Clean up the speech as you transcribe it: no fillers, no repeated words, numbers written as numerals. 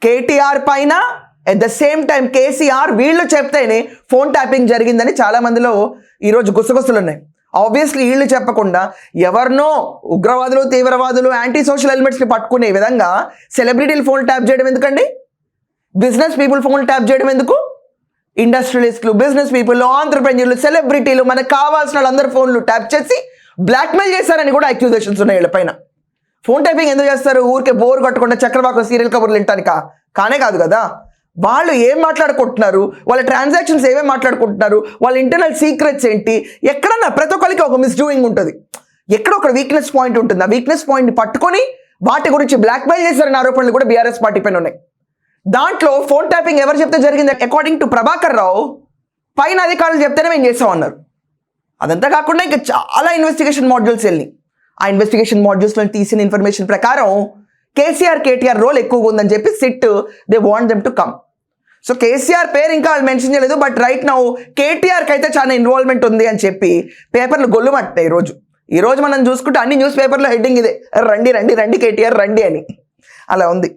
కేటీఆర్ పైన at the same time KCR వీళ్ళు చెప్తేనే ఫోన్ ట్యాపింగ్ జరిగిందని చాలా మందిలో ఈరోజు గుసగుసలు ఉన్నాయి. ఆబ్వియస్లీ వీళ్ళు చెప్పకుండా ఎవరినో ఉగ్రవాదులు, తీవ్రవాదులు, యాంటీ సోషల్ ఎలిమెంట్స్ని పట్టుకునే విధంగా సెలబ్రిటీలు ఫోన్ ట్యాప్ చేయడం ఎందుకండి? బిజినెస్ పీపుల్ ఫోన్ ట్యాప్ చేయడం ఎందుకు? ఇండస్ట్రియలిస్టులు, బిజినెస్ పీపుల్, ఆంటర్ప్రెన్యూర్లు, సెలబ్రిటీలు, మనకు కావాల్సిన వాళ్ళందరూ ఫోన్లు ట్యాప్ చేసి బ్లాక్మెయిల్ చేశారని కూడా అక్యూజేషన్స్ ఉన్నాయి వీళ్ళపైన. ఫోన్ టైపింగ్ ఎందుకు చేస్తారు? ఊరికే బోర్ కట్టకుండా చక్రవాకం సీరియల్ కబుర్లు వింటానికా? కానే కాదు కదా. వాళ్ళు ఏం మాట్లాడుకుంటున్నారు, వాళ్ళ ట్రాన్సాక్షన్స్ ఏమేమి మాట్లాడుకుంటున్నారు, వాళ్ళ ఇంటర్నల్ సీక్రెట్స్ ఏంటి, ఎక్కడన్నా ప్రతి ఒక్కరికి ఒక మిస్డూయింగ్ ఉంటుంది, ఎక్కడ ఒక వీక్నెస్ పాయింట్ ఉంటుంది. ఆ వీక్నెస్ పాయింట్ని పట్టుకొని వాటి గురించి బ్లాక్మెయిల్ చేశారని ఆరోపణలు కూడా బీఆర్ఎస్ పార్టీ పైన ఉన్నాయి. దాంట్లో ఫోన్ ట్యాపింగ్ ఎవరు చెప్తే జరిగింది? అకార్డింగ్ టు ప్రభాకర్ రావు పైన అధికారులు చెప్తేనే మేము చేస్తామన్నారు. అదంతా కాకుండా ఇంకా చాలా ఇన్వెస్టిగేషన్ మాడ్యూల్స్ వెళ్ళినాయి. ఆ ఇన్వెస్టిగేషన్ మాడ్యూల్స్లో తీసిన ఇన్ఫర్మేషన్ ప్రకారం కేసీఆర్ కేటీఆర్ రోల్ ఎక్కువగా ఉందని చెప్పి SIT they want them to come. So KCR పేరు ఇంకా వాళ్ళు మెన్షన్ చేయలేదు, బట్ రైట్ నౌ కేటీఆర్కి అయితే చాలా ఇన్వాల్వ్మెంట్ ఉంది అని చెప్పి పేపర్లు గొల్లుమంటాయి. ఈరోజు మనం చూసుకుంటే అన్ని న్యూస్ పేపర్లో హెడ్డింగ్ ఇదే, రండి రండి రండి కేటీఆర్ రండి అని. అలా ఉంది.